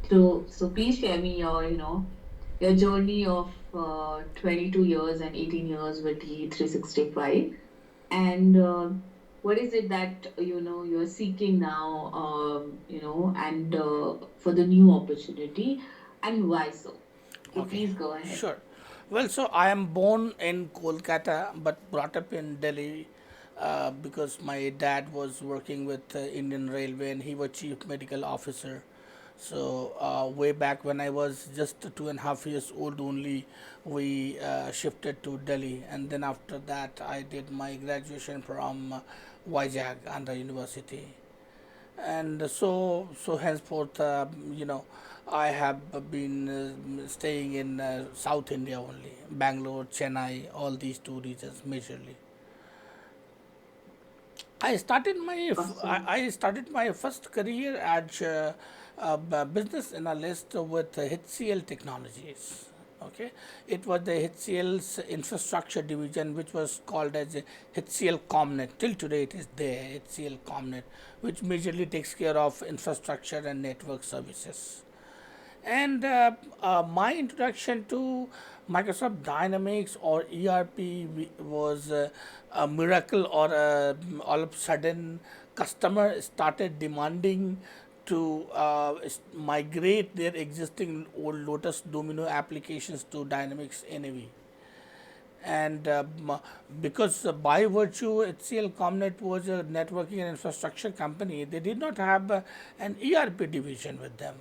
So please share me your, your journey of 22 years and 18 years with D365, and what is it that you're seeking now, and for the new opportunity, and why so? So Okay, please go ahead. sure. Well, so I am born in Kolkata but brought up in Delhi because my dad was working with Indian Railway and he was chief medical officer. So way back when I was just 2.5 years old only, we shifted to Delhi, and then after that I did my graduation from Vizag Andhra University. And so henceforth, I have been staying in South India only, Bangalore, Chennai, all these two regions majorly. Awesome. I started my first career as a business analyst with HCL Technologies. Okay, it was the HCL's infrastructure division, which was called as HCL Comnet. Till today, it is there, HCL Comnet, which majorly takes care of infrastructure and network services. And my introduction to Microsoft Dynamics or ERP was a miracle, or all of a sudden, customer started demanding to migrate their existing old Lotus Domino applications to Dynamics NAV. And because by virtue HCL Comnet was a networking and infrastructure company, they did not have an ERP division with them,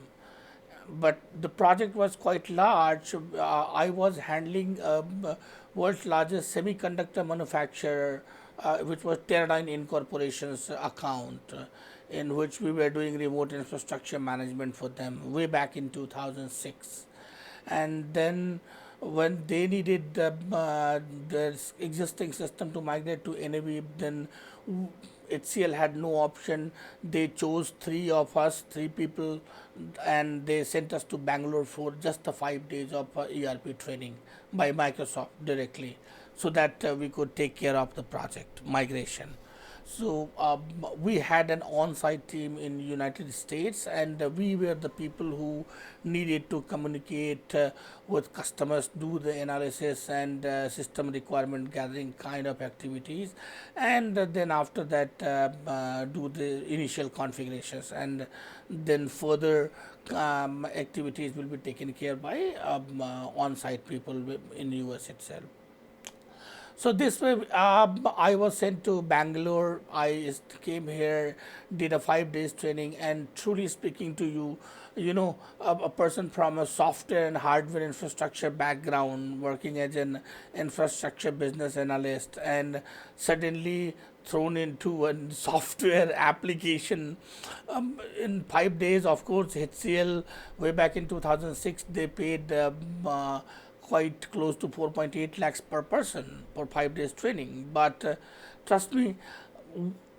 but the project was quite large. I was handling world's largest semiconductor manufacturer, which was Teradyne Incorporation's account, in which we were doing remote infrastructure management for them way back in 2006. And then when they needed the existing system to migrate to NAV, then HCL had no option. They chose three of us, three people, and they sent us to Bangalore for just the 5 days of ERP training by Microsoft directly, so that we could take care of the project migration. So we had an on-site team in United States, and we were the people who needed to communicate with customers, do the analysis and system requirement gathering kind of activities, and then after that do the initial configurations, and then further activities will be taken care by on-site people in US itself. So this way, I was sent to Bangalore. Came here, did a 5 days training, and truly speaking to you, a person from a software and hardware infrastructure background, working as an infrastructure business analyst, and suddenly thrown into a software application in 5 days. Of course, HCL way back in 2006, they paid quite close to 4.8 lakhs per person for 5 days training. But trust me,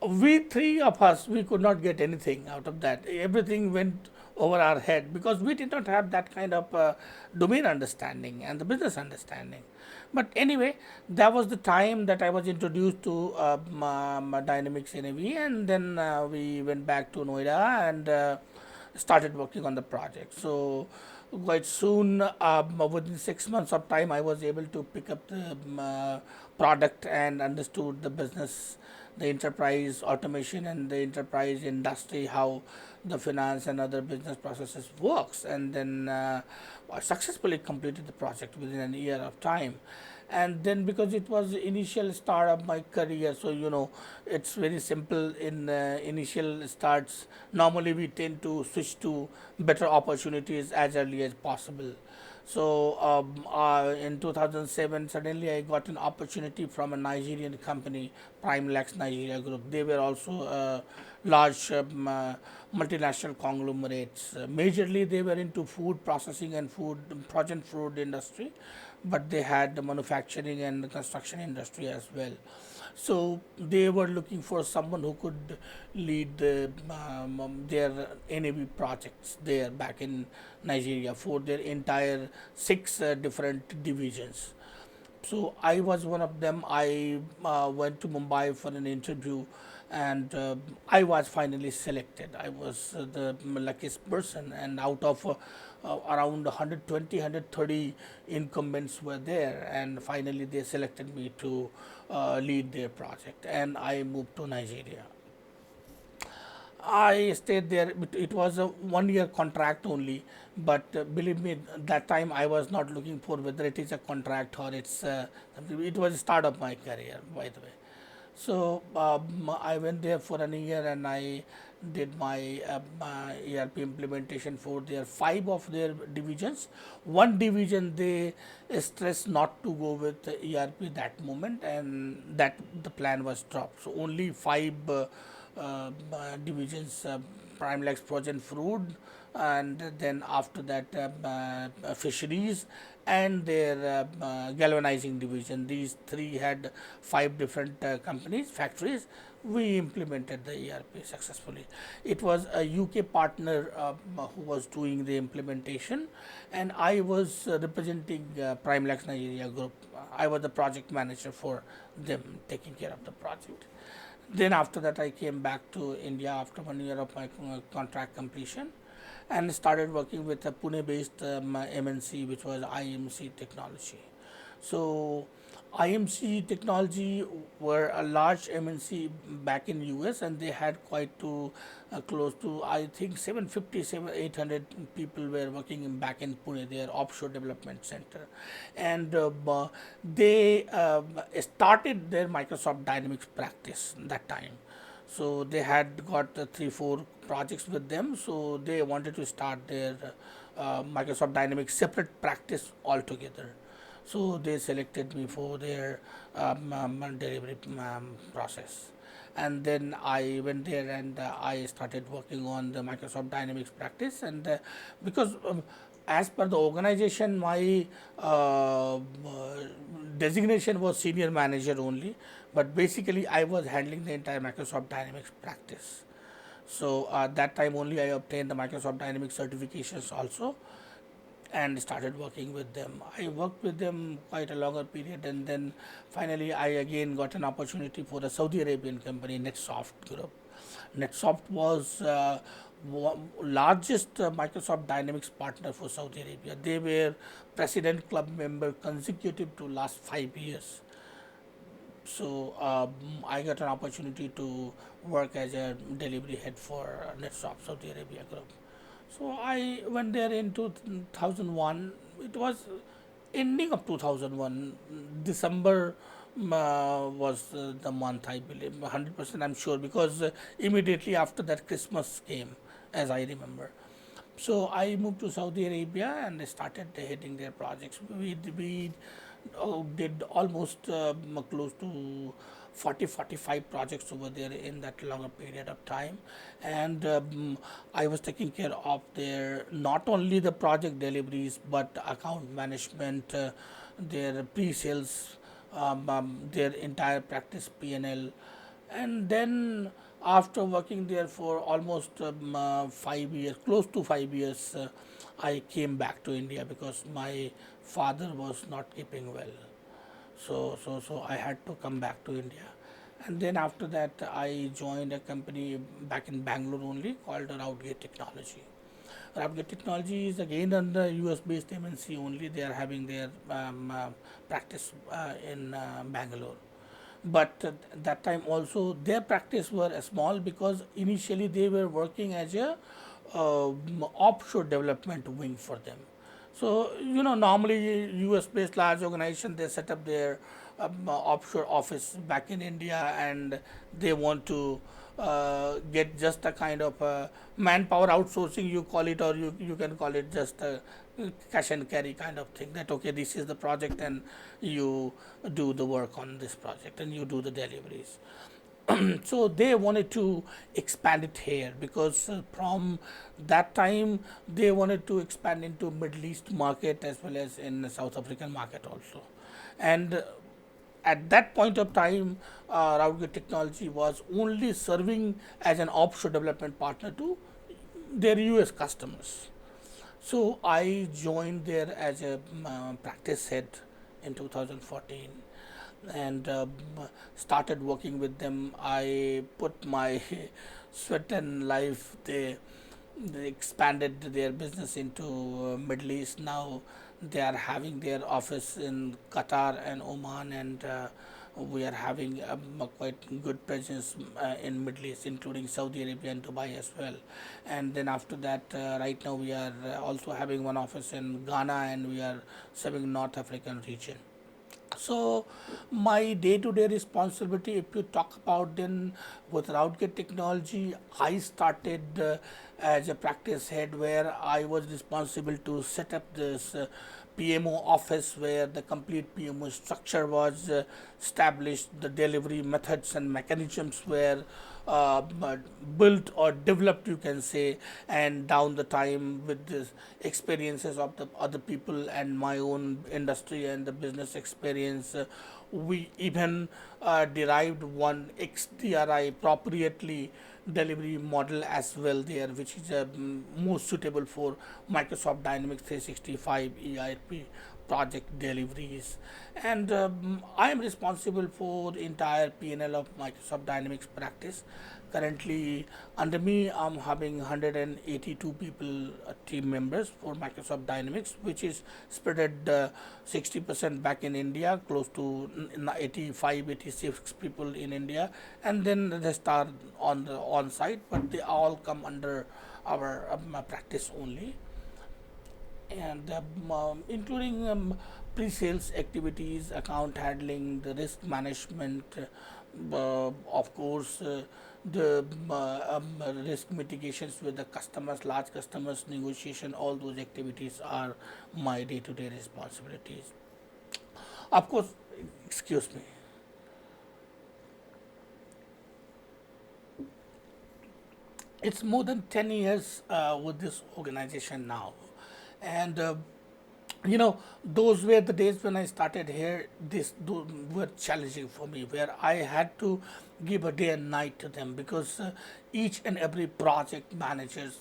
we three of us, we could not get anything out of that. Everything went over our head because we did not have that kind of domain understanding and the business understanding. But anyway, that was the time that I was introduced to Dynamics NAV, and then we went back to Noida and started working on the project. So quite soon, within 6 months of time, I was able to pick up the product and understood the business, the enterprise automation and the enterprise industry, how the finance and other business processes works, and then I successfully completed the project within an year of time. And then because it was the initial start of my career, so it's very simple in initial starts. Normally we tend to switch to better opportunities as early as possible. So in 2007, suddenly I got an opportunity from a Nigerian company, Primelax Nigeria Group. They were also large multinational conglomerates. Majorly, they were into food processing and frozen food industry, but they had the manufacturing and the construction industry as well. So they were looking for someone who could lead their NAV projects there back in Nigeria for their entire six different divisions. So I was one of them. I went to Mumbai for an interview, and I was finally selected. I was the luckiest person, and out of around 120, 130 incumbents were there, and finally they selected me to lead their project, and I moved to Nigeria. I stayed there. It was a 1 year contract only, but believe me, that time I was not looking for whether it is a contract or it's something. It was the start of my career, by the way. So I went there for a year and I did my ERP implementation for their five of their divisions. One division they stressed not to go with the ERP that moment, and that the plan was dropped. So only five divisions, Primelex frozen food, and then after that fisheries and their galvanizing division. These three had five different companies, factories. We implemented the ERP successfully. It was a UK partner who was doing the implementation, and I was representing Primelex Nigeria Group. I was the project manager for them, taking care of the project. Then after that, I came back to India after 1 year of my contract completion, and started working with a Pune-based MNC, which was IMC Technology. So IMC Technology were a large MNC back in US, and they had quite to close to, I think, 750, 800 people were working back in Pune, their offshore development center, and they started their Microsoft Dynamics practice that time. So they had got 3 4 projects with them, so they wanted to start their Microsoft Dynamics separate practice altogether. So they selected me for their delivery process, and then I went there and I started working on the Microsoft Dynamics practice. And because as per the organization, my designation was senior manager only, but basically I was handling the entire Microsoft Dynamics practice. So that time only I obtained the Microsoft Dynamics certifications also, and started working with them. I worked with them quite a longer period, and then finally I again got an opportunity for a Saudi Arabian company, NetSoft Group. NetSoft was largest Microsoft Dynamics partner for Saudi Arabia. They were President Club member consecutive to last 5 years. So I got an opportunity to work as a delivery head for NetSoft Saudi Arabia Group. So I went there in 2001. It was ending of 2001. December was the month, I believe. 100% I'm sure, because immediately after that Christmas came, as I remember. So I moved to Saudi Arabia and started heading their projects. We did almost close to 40 45 projects over there in that longer period of time. And I was taking care of their not only the project deliveries but account management, their pre-sales, their entire practice P&L. And then after working there for almost 5 years, close to 5 years, I came back to India because my father was not keeping well. So I had to come back to India. And then after that, I joined a company back in Bangalore only called Routgate Technology. Routgate Technology is again under US based MNC only. They are having their practice in Bangalore. But that time also their practice were small, because initially they were working as a offshore development wing for them. So normally US based large organization, they set up their offshore office back in India, and they want to get just a kind of manpower outsourcing, you call it, or you can call it just a cash and carry kind of thing, that okay, this is the project and you do the work on this project and you do the deliveries. So they wanted to expand it here, because from that time they wanted to expand into Middle East market as well as in the South African market also. And at that point of time, Routgate Technology was only serving as an offshore development partner to their US customers. So I joined there as a practice head in 2014. and started working with them. I put my sweat and life. They expanded their business into Middle East. Now they are having their office in Qatar and Oman, and we are having a quite good presence in Middle East, including Saudi Arabia and Dubai as well. And then after that, right now we are also having one office in Ghana, and we are serving North African region. So my day-to-day responsibility, if you talk about, then with Routgate Technology, I started as a practice head, where I was responsible to set up this PMO office, where the complete PMO structure was established, the delivery methods and mechanisms were built or developed, you can say, and down the time with the experiences of the other people and my own industry and the business experience, we even derived one XDRI appropriately delivery model as well there, which is most suitable for Microsoft Dynamics 365 ERP project deliveries. And I am responsible for the entire P&L of Microsoft Dynamics practice. Currently, under me, I'm having 182 people, team members for Microsoft Dynamics, which is spread at 60% back in India, close to 85, 86 people in India, and then the rest are on the on site, but they all come under our practice only, and including pre-sales activities, account handling, the risk management, of course, the risk mitigations with the customers, large customers, negotiation, all those activities are my day-to-day responsibilities. Of course, excuse me. It's more than 10 years with this organization now, and you know, those were the days when I started here. Those were challenging for me, where I had to give a day and night to them, because each and every project managers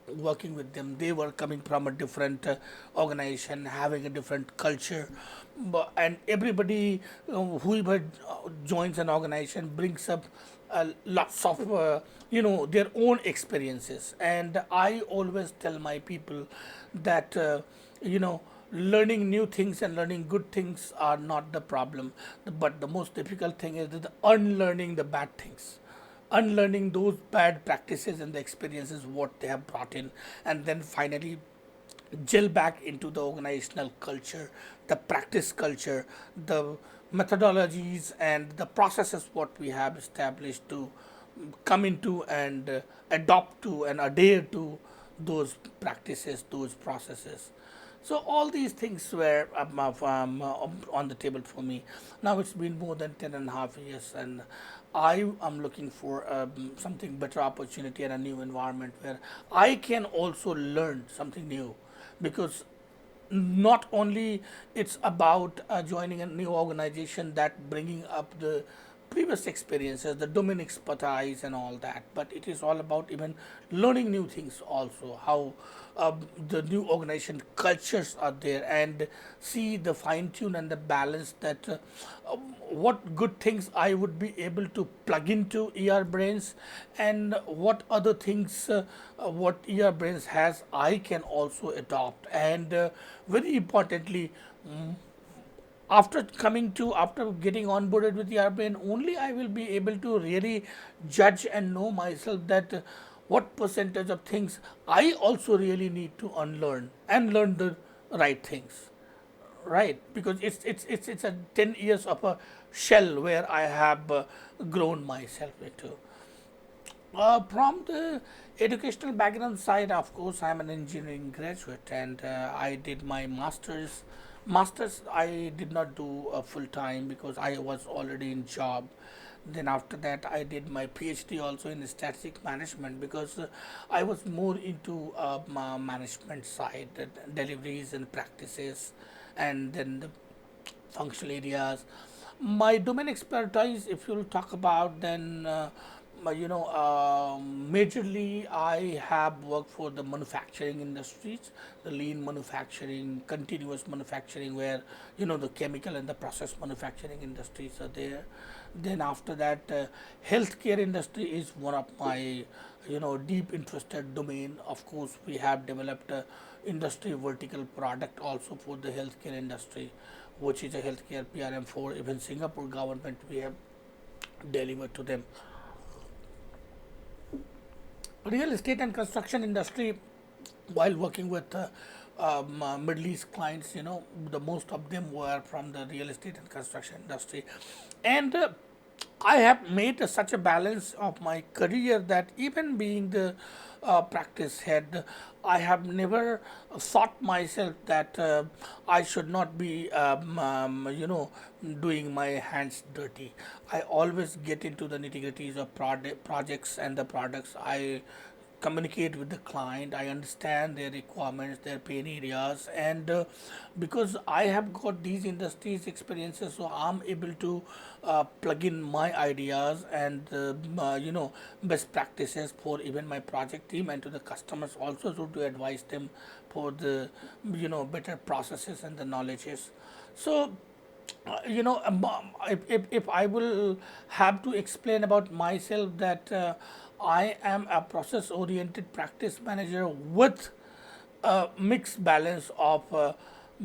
working with them, they were coming from a different organization, having a different culture. And everybody whoever joins an organization brings up lots of their own experiences. And I always tell my people that you know learning new things and learning good things are not the problem, but the most difficult thing is the unlearning the bad things, unlearning those bad practices and the experiences what they have brought in, and then finally gel back into the organizational culture, the practice culture, the methodologies and the processes what we have established to come into and adopt to and adhere to those practices, those processes. So all these things were on the table for me. Now it's been more than 10.5 years, and I am looking for something better opportunity and a new environment where I can also learn something new, because not only it's about joining a new organization that bringing up the previous experiences, the domain expertise and all that, but it is all about even learning new things also, how the new organization cultures are there, and see the fine tune and the balance that what good things I would be able to plug into Brains, and what other things what Brains has I can also adopt. And very importantly, after getting onboarded with the Airplane, only I will be able to really judge and know myself that what percentage of things I also really need to unlearn and learn the right things, right? Because it's a 10 years of a shell where I have grown myself into. From the educational background side, of course, I'm an engineering graduate, and I did my masters. Masters I did not do full time because I was already in job. Then after that, I did my PhD also in statistic management, because I was more into management side, deliveries and practices, and then the functional areas. My domain expertise, if you'll talk about, then majorly I have worked for the manufacturing industries, the lean manufacturing, continuous manufacturing, where the chemical and the process manufacturing industries are there. Then after that, healthcare industry is one of my deep interested domain. Of course, we have developed a industry vertical product also for the healthcare industry, which is a healthcare PRM for even Singapore government. We have delivered to them. Real estate and construction industry, while working with Middle East clients, the most of them were from the real estate and construction industry, and I have made such a balance of my career that even being the practice head, I have never thought myself that I should not be, doing my hands dirty. I always get into the nitty gritties of projects and the products. I communicate with the client, I understand their requirements, their pain areas, and because I have got these industries experiences, so I'm able to plug in my ideas and best practices for even my project team and to the customers also, so to advise them for the better processes and the knowledges. So if I will have to explain about myself, that I am a process oriented practice manager with a mixed balance of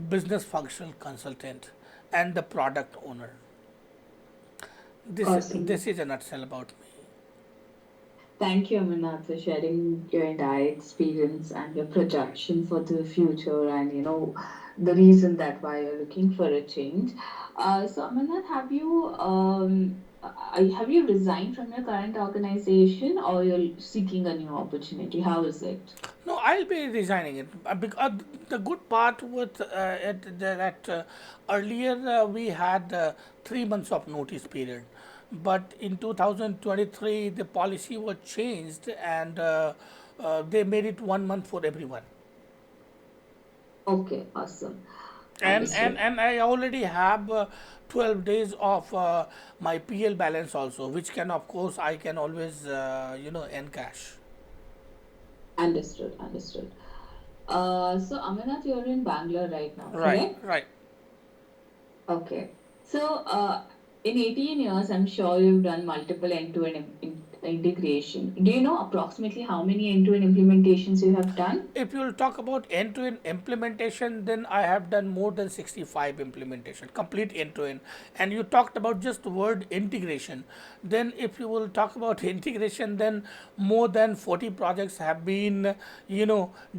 business functional consultant and the product owner. This Awesome. is a nutshell about me. Thank you, Amarnath, for sharing your entire experience and your projection for the future, and the reason that why you're looking for a change. So, Amarnath, have you resigned from your current organization, or you're seeking a new opportunity? How is it? No, I'll be resigning it. Because the good part with that earlier we had 3 months of notice period, but in 2023 the policy was changed, and they made it 1 month for everyone. Okay, awesome. And and Understood. and I already have 12 days of my PL balance also, which can of course I can always encash. Understood. Understood. So Amarnath, you're in Bangalore right now, Right, correct? right. Okay. So, in 18 years, I'm sure you've done multiple end-to-end integration. Do you know approximately how many end-to-end implementations you have done? If you'll talk about end-to-end implementation, then I have done more than 65 implementation, complete end-to-end. And you talked about just the word integration. Then if you will talk about integration, then more than 40 projects have been,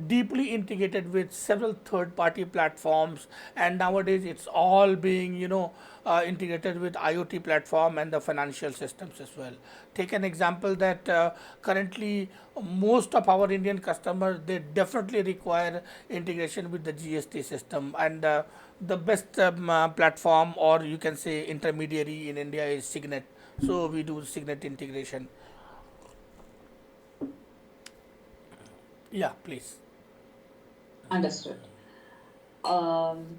deeply integrated with several third-party platforms. And nowadays it's all being, integrated with IoT platform and the financial systems as well. Take an example that currently most of our Indian customers, they definitely require integration with the GST system, and the best platform, or you can say intermediary in India, is Signet. So we do Signet integration. Yeah, please. Understood. Um,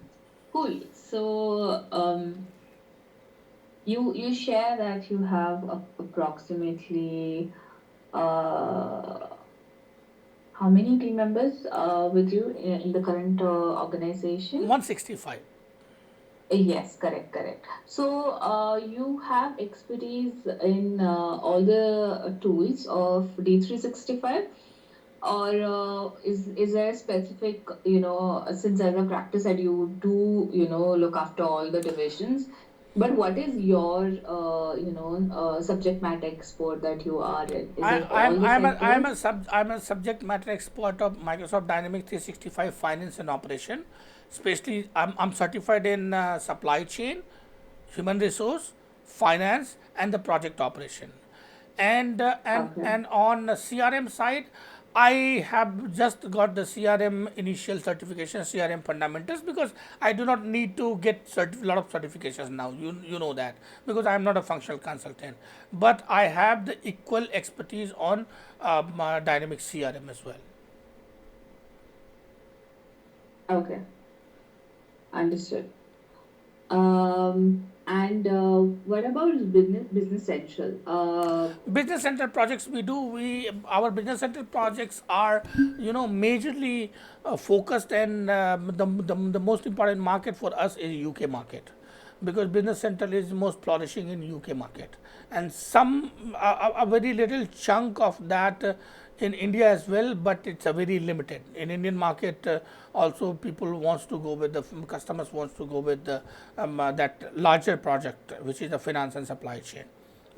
cool. So, you share that you have approximately uh, how many team members with you in the current organization? 165. Yes, correct, correct. So, you have expertise in all the tools of D365, or is there a specific, since as a practice that you do, look after all the divisions, but what is your, subject matter expert that you are in? Is I, it I'm all the I'm a I'm sectors? a sub I'm a subject matter expert of Microsoft Dynamics 365 Finance and Operation. Especially, I'm certified in supply chain, human resource, finance, and the project operation. And Okay. on CRM side, I have just got the CRM initial certification, CRM fundamentals, because I do not need to get lot of certifications now. You know that, because I am not a functional consultant, but I have the equal expertise on my dynamic CRM as well. Okay. Understood. And what about Business Central? Business center projects we do, we our business center projects are, majorly focused, and the most important market for us is UK market, because business center is most flourishing in UK market, and some a very little chunk of that in India as well, but it's a very limited. In Indian market, also people wants to go with the customers wants to go with the that larger project, which is the finance and supply chain.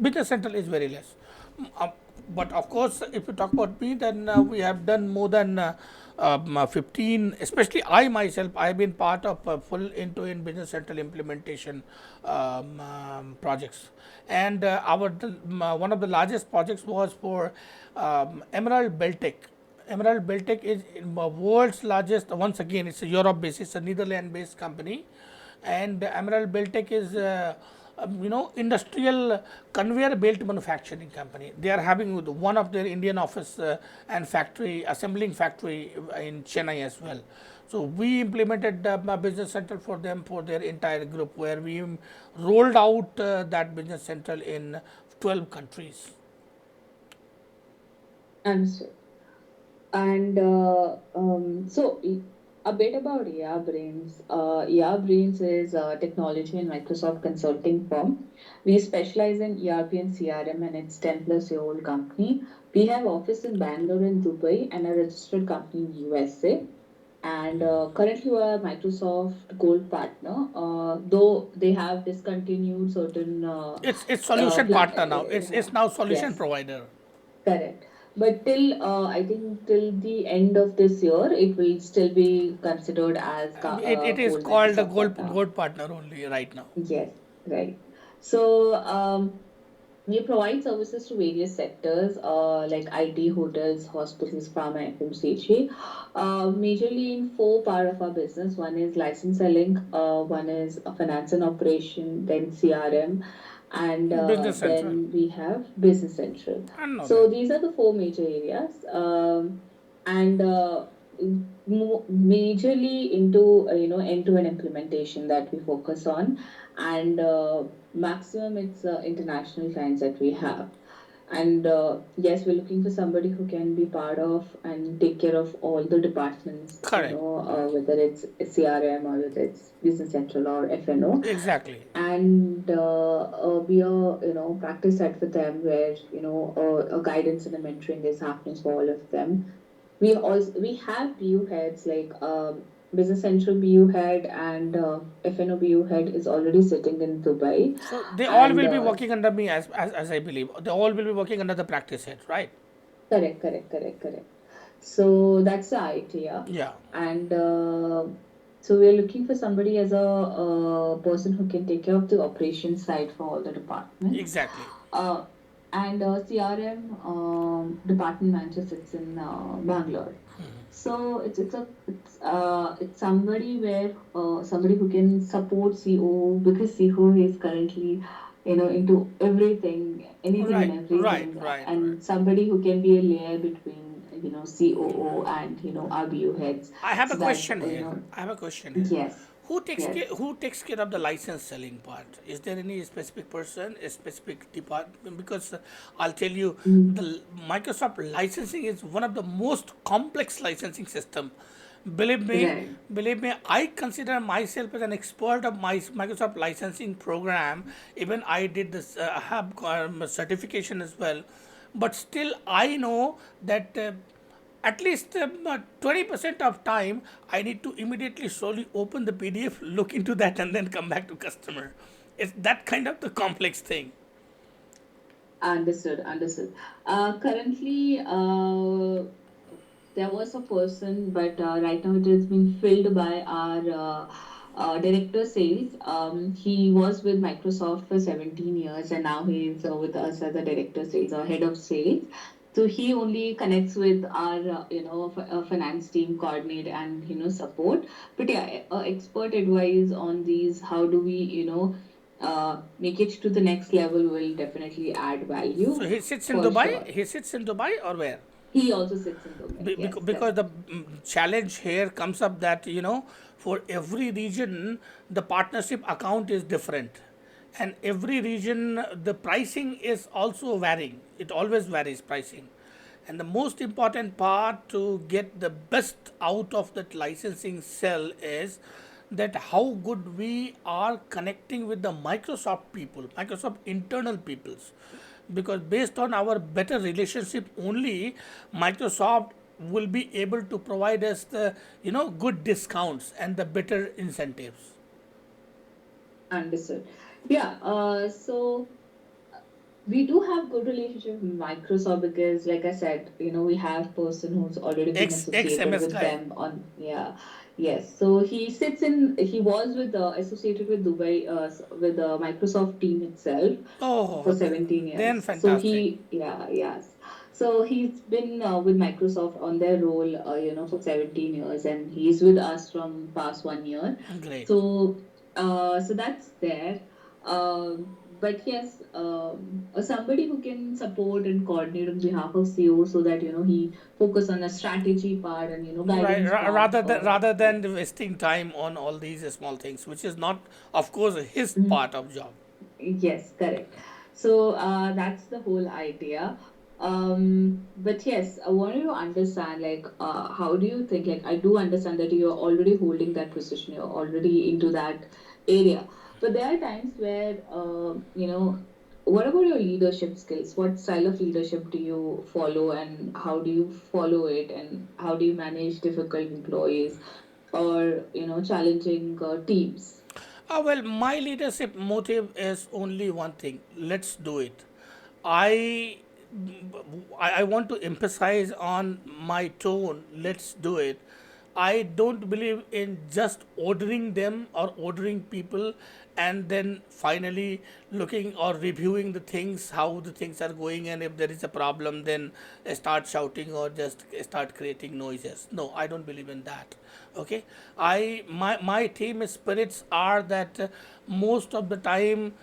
Business Central is very less. But of course, if you talk about me, then we have done more than 15, especially I myself, I have been part of full end-to-end Business Central implementation projects. And one of the largest projects was for Emerald Beltec. Emerald Beltec is world's largest. Once again, it's a Europe based, it's a Netherlands based company, and Emerald Beltec is industrial conveyor belt manufacturing company. They are having one of their Indian office and factory, assembling factory in Chennai as well. So we implemented Business Central for them, for their entire group, where we rolled out that Business Central in 12 countries. Understood. And a bit about ER Brains. ER Brains is a technology and Microsoft consulting firm. We specialize in ERP and CRM, and it's 10 plus year old company. We have office in Bangalore and Dubai and a registered company in USA. And currently we're a Microsoft Gold partner, though they have discontinued certain It's solution partner now. It's now solution yes. provider. Correct. But till I think till the end of this year, it will still be considered as It is gold called a Microsoft gold partner. gold partner only right now. Yes, right. So we provide services to various sectors like IT, hotels, hospitals, pharma, FMCG. Majorly in four part of our business. One is license selling, one is finance and operation, then CRM, and Business Central. then we have Business Central. I know that. So these are the four major areas, and majorly into end-to-end implementation that we focus on, and maximum it's international clients that we have. And yes, we're looking for somebody who can be part of and take care of all the departments, Correct. whether it's CRM or whether it's Business Central or FNO. Exactly. And we are, practice set with them where, a guidance and a mentoring is happening for all of them. We have BU heads like Business Central BU head and FNO BU head is already sitting in Dubai, So they all and will be working under me, as I believe. They all will be working under the practice head, right? correct. So that's the idea, Yeah. and so we're looking for somebody as a person who can take care of the operations side for all the departments. Exactly. Uh, and CRM department manager sits in Bangalore. So it's somebody where somebody who can support CO, because CO is currently into everything, anything and Right. everything, Right. and somebody who can be a layer between COO and RBU heads, I have a so that question here. I have a question here. yes, yes. Who takes care of the license selling part? Is there any specific person, a specific department? Because I'll tell you, Mm, the Microsoft licensing is one of the most complex licensing system. Believe me, right. I consider myself as an expert of my Microsoft licensing program. Even I did this, have certification as well. But still, I know that at least 20% of time I need to immediately slowly open the PDF, look into that, and then come back to customer. It's that kind of the complex thing. Understood. Currently, there was a person, but right now it has been filled by our director sales. He was with Microsoft for 17 years, and now he is with us as a director sales or head of sales. So he only connects with our, finance team, coordinate and support. But yeah, expert advice on these. How do we, make it to the next level? Will definitely add So value he sits in for Dubai. sure. He sits in Dubai or where? He also sits in Dubai. Yes, Because the correct. challenge here comes up that for every region the partnership account is different. and every region the pricing is also varying. It always varies pricing, and the most important part to get the best out of that licensing sell is that how good we are connecting with the Microsoft people, Microsoft internal peoples, because based on our better relationship only, Microsoft will be able to provide us the good discounts and the better incentives. Understood. Yeah. So we do have good relationship with Microsoft because, like I said, we have person who's already been Ex associated MS with guy. them on, yeah, yes. So he was with associated with Dubai, with the Microsoft team itself for Oh, 17 then years. So fantastic. yes. So he's been with Microsoft on their role, for 17 years, and he's with us from past 1 year. Great. So that's there. But yes, somebody who can support and coordinate on behalf of CEO so that he focus on the strategy part and Right. guidance part. Rather than wasting time on all these small things, which is not, of course, his Mhm. part of job. Yes, correct. So that's the whole idea. But yes, I wanted to understand, like, how do you think? Like, I do understand that you're already holding that position, you're already into that area. But there are times where, what about your leadership skills? What style of leadership do you follow, and how do you follow it, and how do you manage difficult employees or challenging teams? Well, my leadership motive is only one thing: let's do it. I, I want to emphasize on my tone. Let's do it. I don't believe in just ordering them or ordering people and then finally looking or reviewing the things, how the things are going, and if there is a problem, then start shouting or just start creating noises. No, I don't believe in that. Okay, my team spirits are that most of the time,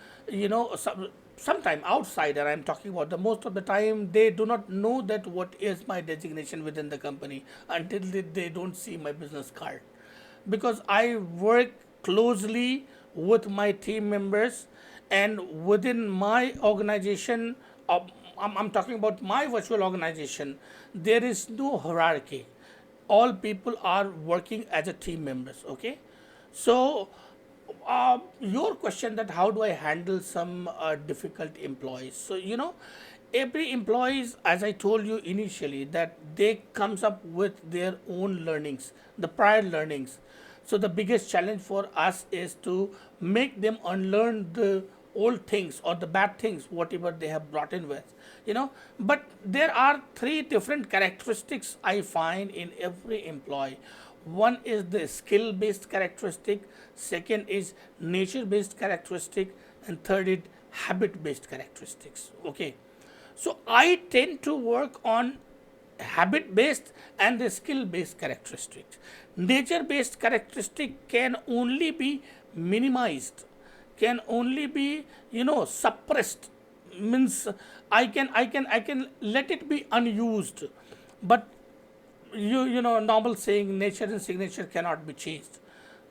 sometime outsider I'm talking about, the most of the time they do not know that what is my designation within the company until they don't see my business card, because I work closely with my team members, and within my organization, I'm talking about my virtual organization, there is no hierarchy. All people are working as a team members. Okay, so your question that how do I handle some difficult employees? So every employees, as I told you initially, that they comes up with their own learnings, the prior learnings. So the biggest challenge for us is to make them unlearn the old things or the bad things, whatever they have brought in with. But there are three different characteristics I find in every employee. One is the skill based characteristic, second is nature based characteristic, and third is habit based characteristics. Okay, so I tend to work on habit based and the skill based characteristics. Nature based characteristic can only be minimized, can only be suppressed. Means I can let it be unused, but normal saying, nature and signature cannot be changed,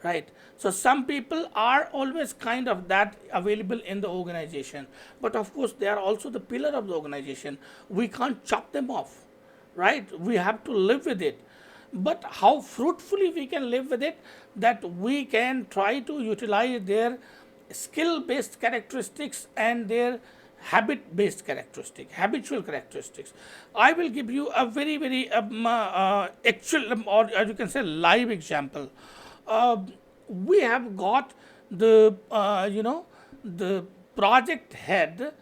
right? So some people are always kind of that available in the organization, but of course they are also the pillar of the organization. We can't chop them off, right? We have to live with it. But how fruitfully we can live with it, that we can try to utilize their skill based characteristics and their habit based characteristic, habitual characteristics. I will give you a very very actual, or you can say live example. uh, we have got the project head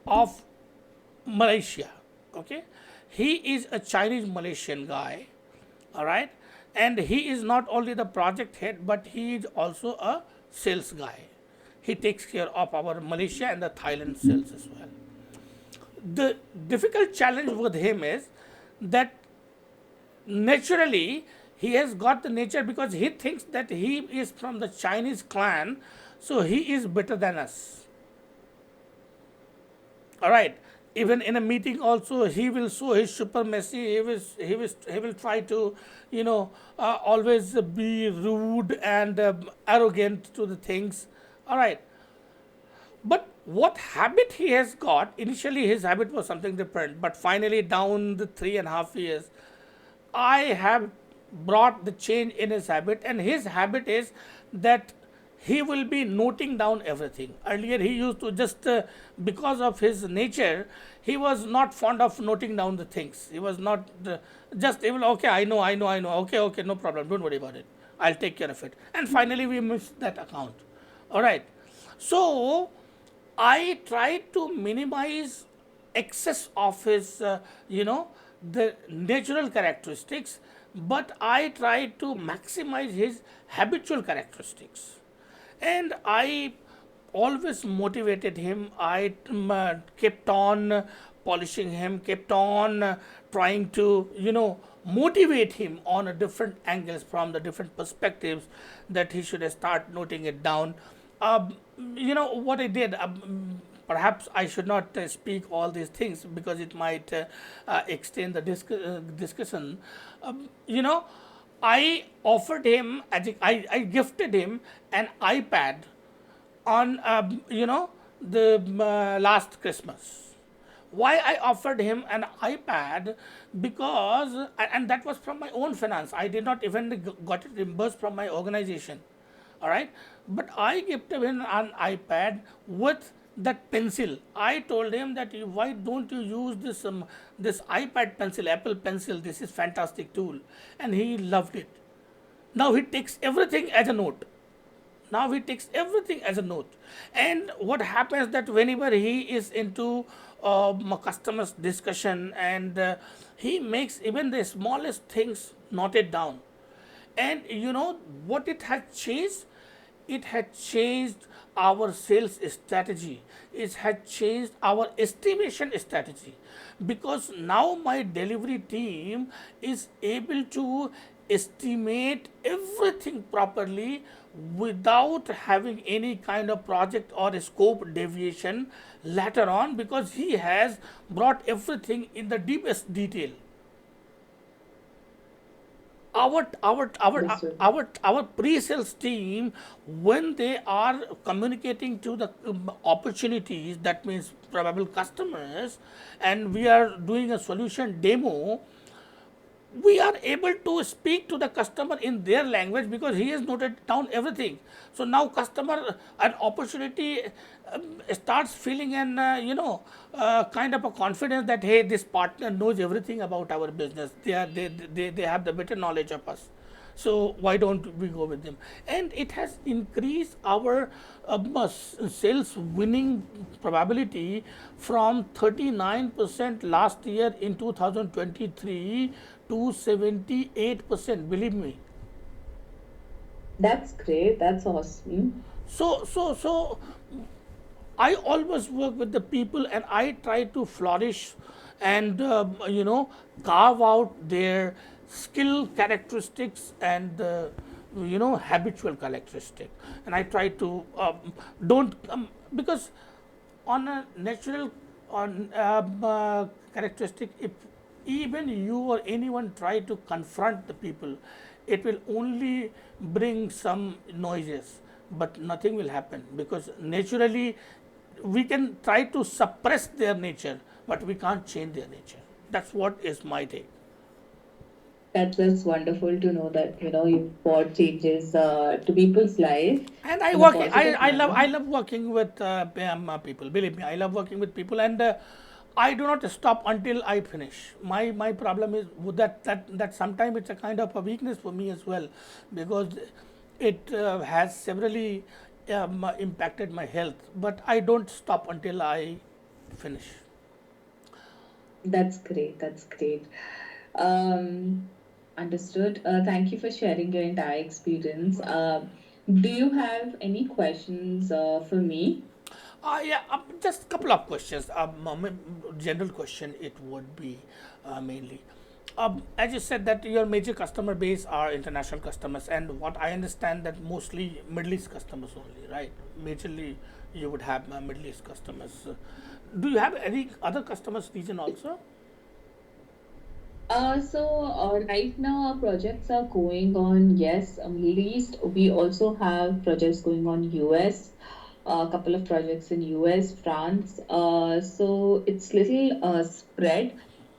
of Malaysia. Okay, he is a Chinese Malaysian guy, all right, and he is not only the project head, but he is also a sales guy. He takes care of our Malaysia and the Thailand sales as well. The difficult challenge with him is that naturally he has got the nature, because he thinks that he is from the Chinese clan, so he is better than us. All right. Even in a meeting, also he will show his supremacy. He will try to, always be rude and arrogant to the things. All right. But what habit he has got, initially his habit was something different, but finally, down the 3.5 years, I have brought the change in his habit, and his habit is that he will be noting down everything. Earlier, he used to just, because of his nature, he was not fond of noting down the things. He was not just, he will, okay, I know, okay, okay, no problem, don't worry about it. I'll take care of it. And finally, we missed that account. All right. So, I try to minimize excess of his, the natural characteristics, but I try to maximize his habitual characteristics. And I always motivated him. I kept on polishing him, kept on trying to, motivate him on a different angles from the different perspectives that he should start noting it down. Um, what I did. Perhaps I should not speak all these things because it might extend the discussion. You know, I offered him, I gifted him an iPad on the last Christmas. Why I offered him an iPad? Because, and that was from my own finance. I did not even got it reimbursed from my organization. All right, but I gifted him an iPad with that pencil. I told him that why don't you use this iPad pencil, Apple pencil? This is fantastic tool, and he loved it. Now he takes everything as a note. Now he takes everything as a note. And what happens that whenever he is into customers discussion, and he makes even the smallest things noted down. And what it has changed? It had changed our sales strategy. It had changed our estimation strategy, because now my delivery team is able to estimate everything properly without having any kind of project or scope deviation later on, because he has brought everything in the deepest detail. Understood. Our pre-sales team, when they are communicating to the opportunities, that means probable customers, and we are doing a solution demo, we are able to speak to the customer in their language because he has noted down everything. So now customer an opportunity starts feeling an kind of a confidence that hey, this partner knows everything about our business. They have the better knowledge of us, so why don't we go with them? And it has increased our sales winning probability from 39% last year in 2023 to 78%, believe me. That's great. That's awesome. So I always work with the people, and I try to flourish and carve out their skill characteristics and habitual characteristic. And I try to don't because on a natural on characteristic, if even you or anyone try to confront the people, it will only bring some noises, but nothing will happen, because naturally we can try to suppress their nature, but we can't change their nature. That's what is my take. That's wonderful to know that you've brought changes to people's life And in a positive I manner. love working with people. Believe me, I love working with people, and I do not stop until I finish. My problem is that sometimes it's a kind of a weakness for me as well, because it has severely impacted my health. But I don't stop until I finish. That's great. That's great. Um, Understood. Thank you for sharing your entire experience. Do you have any questions for me? Yeah, just a couple of questions. General question it would be mainly. As you said that your major customer base are international customers, and what I understand that mostly Middle East customers only, right? Majorly, you would have Middle East customers. Do you have any other customers region also? Right now our projects are going on, yes, Middle East. We also have projects going on US. a couple of projects in US, France. So it's little spread,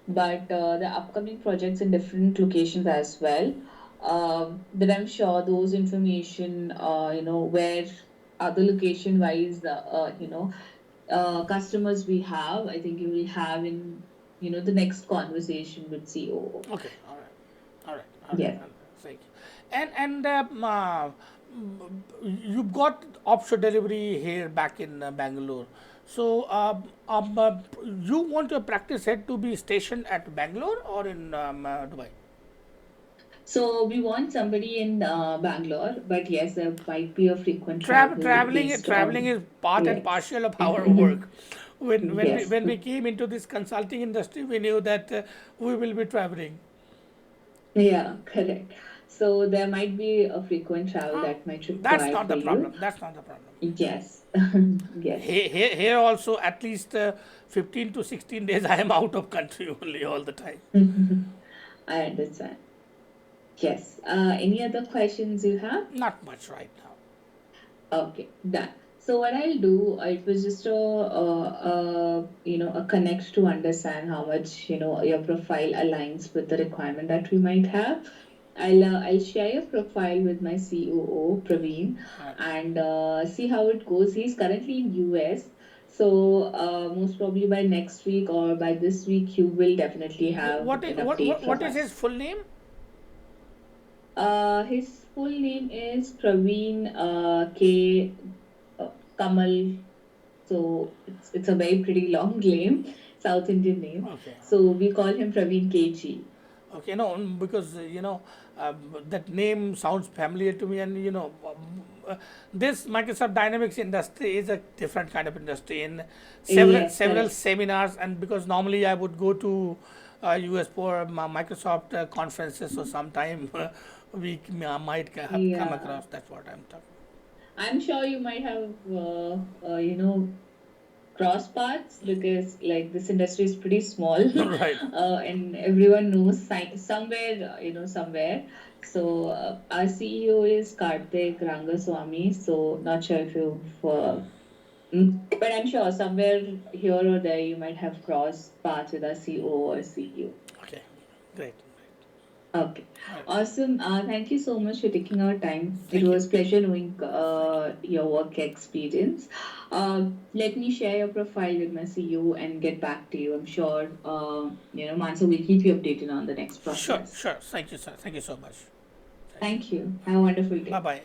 but the upcoming projects in different locations as well. But I'm sure those information, where other location wise, customers we have, I think you will have in, the next conversation with COO. Okay, all right, all right, all right. Yes. Thank you. You've got offshore delivery here back in Bangalore. So, you want your practice head to be stationed at Bangalore or in Dubai? So we want somebody in Bangalore, but yes, there might be a frequent travel based Traveling on, is part and yes. parcel of our work. Yes. When we came into this consulting industry, we knew that we will be traveling. Yeah, correct. So there might be a frequent travel Huh? that might That's require not for the you. problem. That's not the problem. Yes. Yes. Here also at least 15 to 16 days I am out of country only all the time. I understand. Yes. Any other questions you have? Not much right now. Okay, done. So what I'll do, it was just a connect to understand how much, your profile aligns with the requirement that we might have. I'll share your profile with my COO, Praveen, Right. and see how it goes. He's currently in US, so most probably by next week or by this week, you will definitely have an update What from is his us. full name? His full name is Praveen K. Kamal. So it's a very pretty long name, South Indian name. Okay. So we call him Praveen KG. Okay, no, because that name sounds familiar to me, and this Microsoft Dynamics industry is a different kind of industry. In Yes, several correct. seminars, and because normally I would go to US for Microsoft conferences, so sometime might have come Yeah. across. That's what I'm talking. I'm sure you might have, cross paths because like this industry is pretty small, Right. and everyone knows somewhere, somewhere. So our CEO is Karthik Rangaswamy. So not sure if you've, but I'm sure somewhere here or there you might have crossed paths with our CEO or CEO. Okay. Great. Okay, Right. awesome. Thank you so much for taking our time. It Thank you. was pleasure knowing Thank you. your work experience. Let me share your profile with my CEO and get back to you. I'm sure, Mansa will keep you updated on the next Sure, process. sure. Thank you, sir. Thank you so much. Thank you. Thank you. Have a wonderful Bye day. bye.